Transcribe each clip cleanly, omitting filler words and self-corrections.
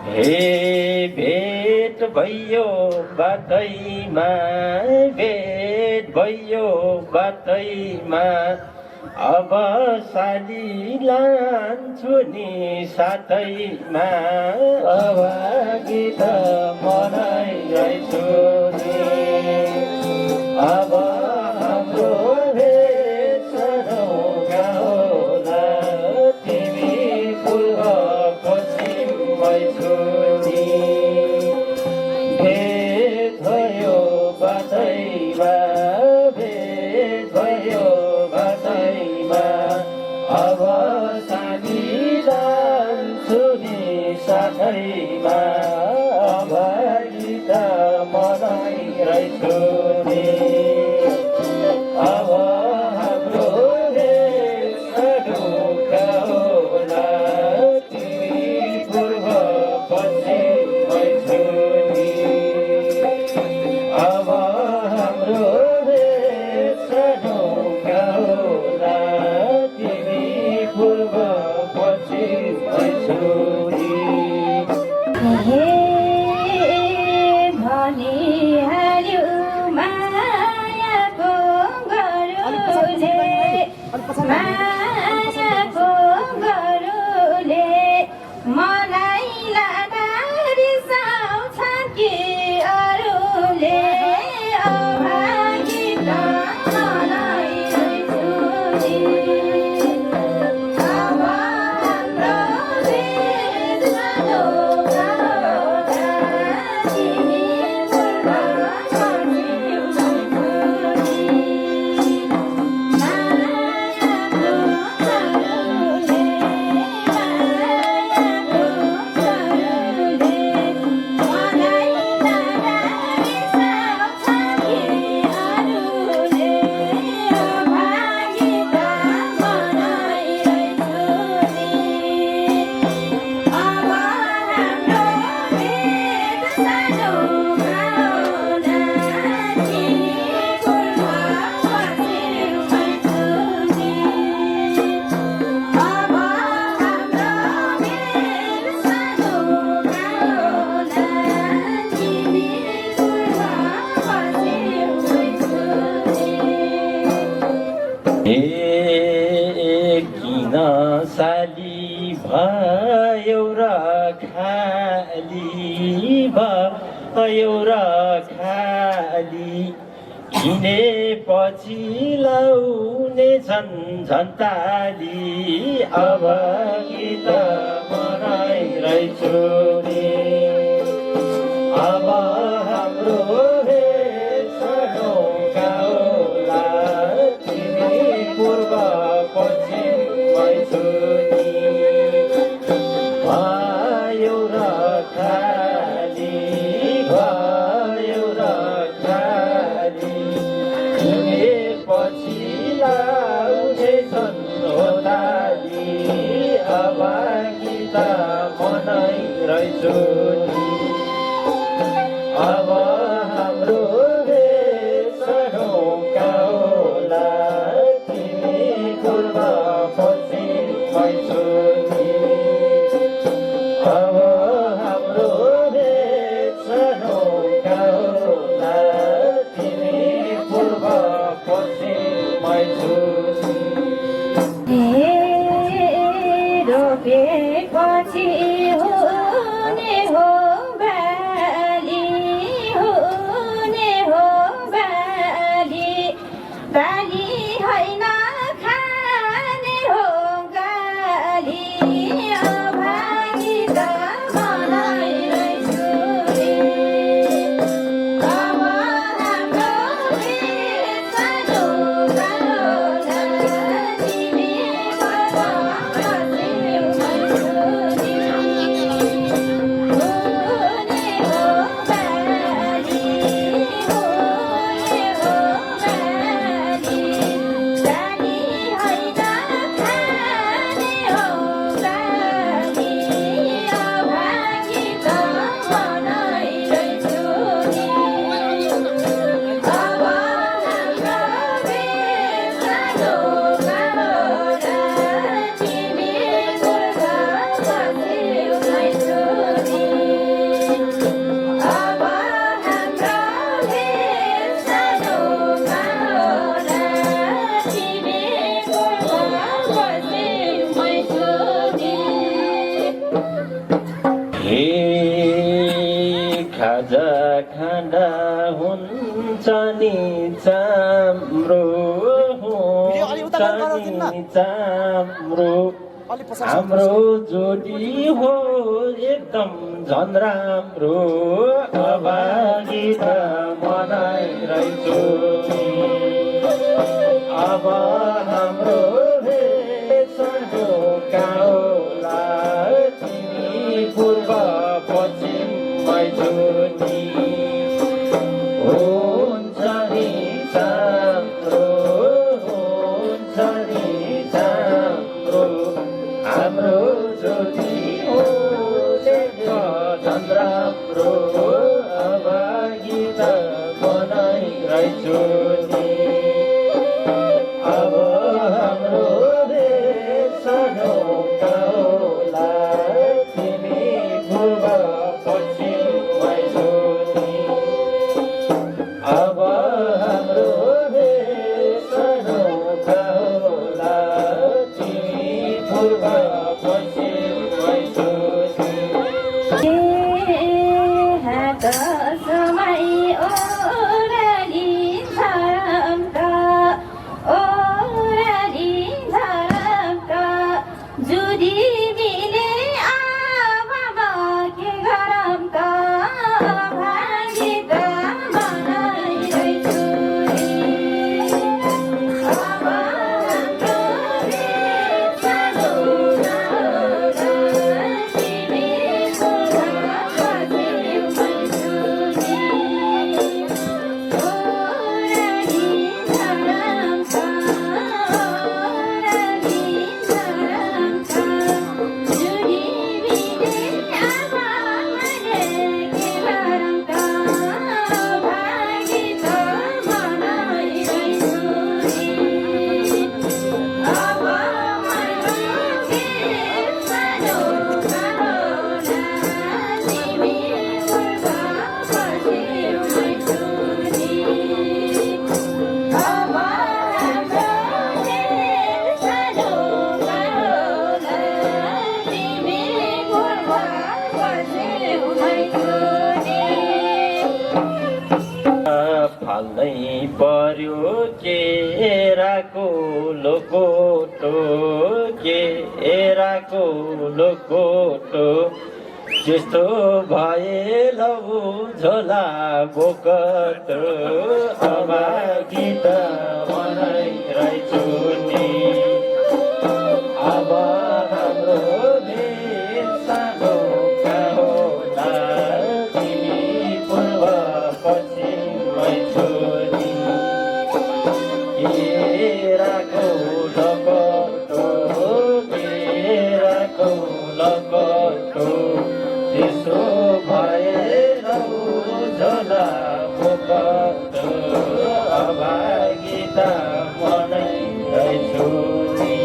हे भेट भयो बाटैमा भेट भयो बाटैमा अब साली लान्छु नि साथैमा अब गीत मनाइरहेछु नि अब हाम्रो भेट सनौका होला तिमी पूर्व पश्चिममै छु नि भेट भयो बाटैमा भेट भयो बाटैमा अब साली लान्छु नि साथैमा अब गीत मनाइरहेछु नि अब हाम्रो भेट सनौका होला तिमी पूर्व पश्चिममै छु नि अब हाम्रो भेट सनौका होला तिमी पूर्व पश्चिममै छु नि भनिहाल्यो मायाको गरुले मायाको गरुले मलाई लाँदा रिसाउँछ कि अरूले अभागी त मनाइरहेछु नि अब हाम्रो भेट सनौका होला तिमी पूर्व पश्चिममै छु नि मायाको गरुले मलाई लाँदा रिसाउँछ कि अरूले अभागी त मनाइरहेछु नि अब हाम्रो भेट सनौका होला तिमी पूर्व पश्चिममै छु नि अब हाम्रो भेट सनौका होला तिमी पूर्व पश्चिममै छु नि किन साली भयो र खाली भयो र खाली हिँडेपछि लाउने झन्झन्ताली अब गीत मनाइरहेछु नि अब हाम्रो भेट सनौका होला तिमी पूर्व पश्चिममै छु नि भयो र खाली भयो र खाली हिँडेपछि लाउने झन्झन्ताली अब गीत मनाइरहेछु नि अब हाम्रो भेट सनौका होला तिमी पूर्व पश्चिममै छु नि अब हाम्रो भेट सनौका होला तिमी पूर्व पश्चिममै छु नि रोपेपछि हुने हो खाजा खाँदा हुन्छ नि चाम्रो हुन्छ नि चाम्रो हाम्रो जोडी हो एकदम झन् राम्रो अभागी त मनाइरहेछु अब हाम्रो भेषको गाउँला तिमी पूर्व पश्चिममै छु नि हुन्छ नि चाम्रो हुन्छ नि चाम्रो हाम्रो ज्योति हो झन् राम्रो अब गीत बनाइरहेछु नि अब हाम्रो सानो गाउँला तिमी पूर्व पश्चिममै छु नि अब हाम्रो सानो गाउँला तिमी पूर्व पश्चिममै छु नि हात समय ओराली झरमका जुदी मिले आमा के गरमका भागित बनाइरहेछु अब हाम्रो सानो गाउँला तिमी पूर्व पश्चिममै छु नि ओराली झरमका जुडी मिले आमाले के गरमका भागित बनाइरहेछु नि अब हाम्रो सानो गाउँला तिमी पूर्व पश्चिममै छु नि अब हाम्रो सानो गाउँला तिमी पूर्व पश्चिममै छु नि फाल्नै पर्यो केराको लोकोटो केराको लोकोटो त्यस्तो भए लौ झोला बोकटो अब गीत बनाइरहेछु नि अब हाम्रो सानो गाउँला तिमी पूर्व पश्चिममै छु नि केराको लकटो केराको लकटो त्यसो भए लौ झोला बोकटो अब गीत बनाइरहेछु नि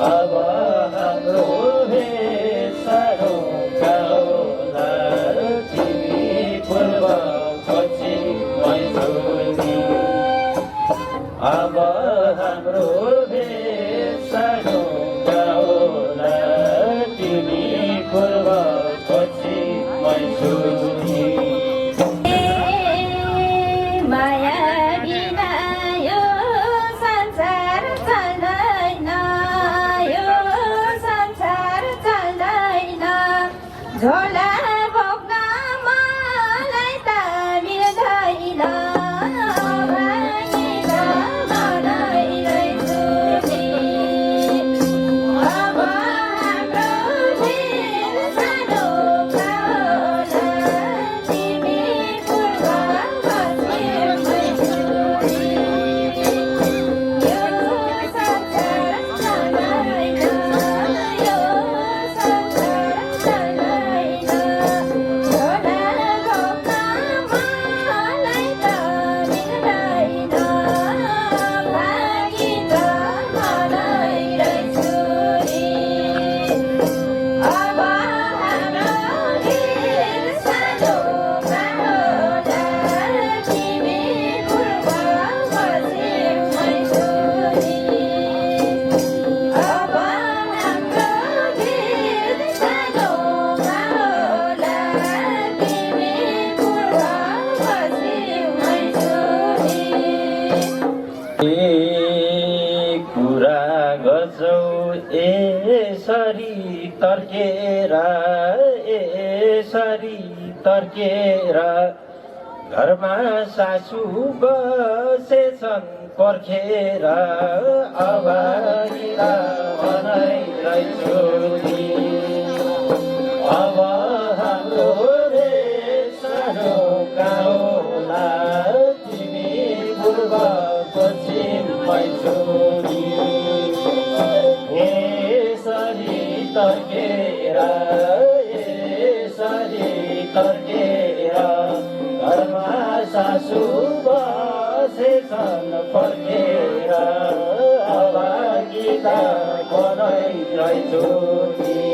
अब हाम्रो सानो गाउँला तिमी पूर्व पश्चिममै छु नि अब हाम्रो सानो गाउँला तिमी पूर्व पश्चिममै छु नि माया बिना यो संसार चल्दैन यो संसार चल्दैन झोला बोक्न मलाई त मिल्दैन भागित बनाइरहेछु नि अब हाम्रो सानो गाउँला तिमी पूर्व पश्चिममै छु नि यो संसार चल्दैन यो संसार चल्दैन तर्केर यसरी तर्केर घरमा सासु बसेछन् पर्खेर अभागिला भनाइरहेछु नि अब हाम्रो सानो गाउँला तिमी पूर्व पश्चिममै छोरी यसरी तर्केर घरमा सासु बसेछन् फर्केर अभागिला बनाइरहेछु नि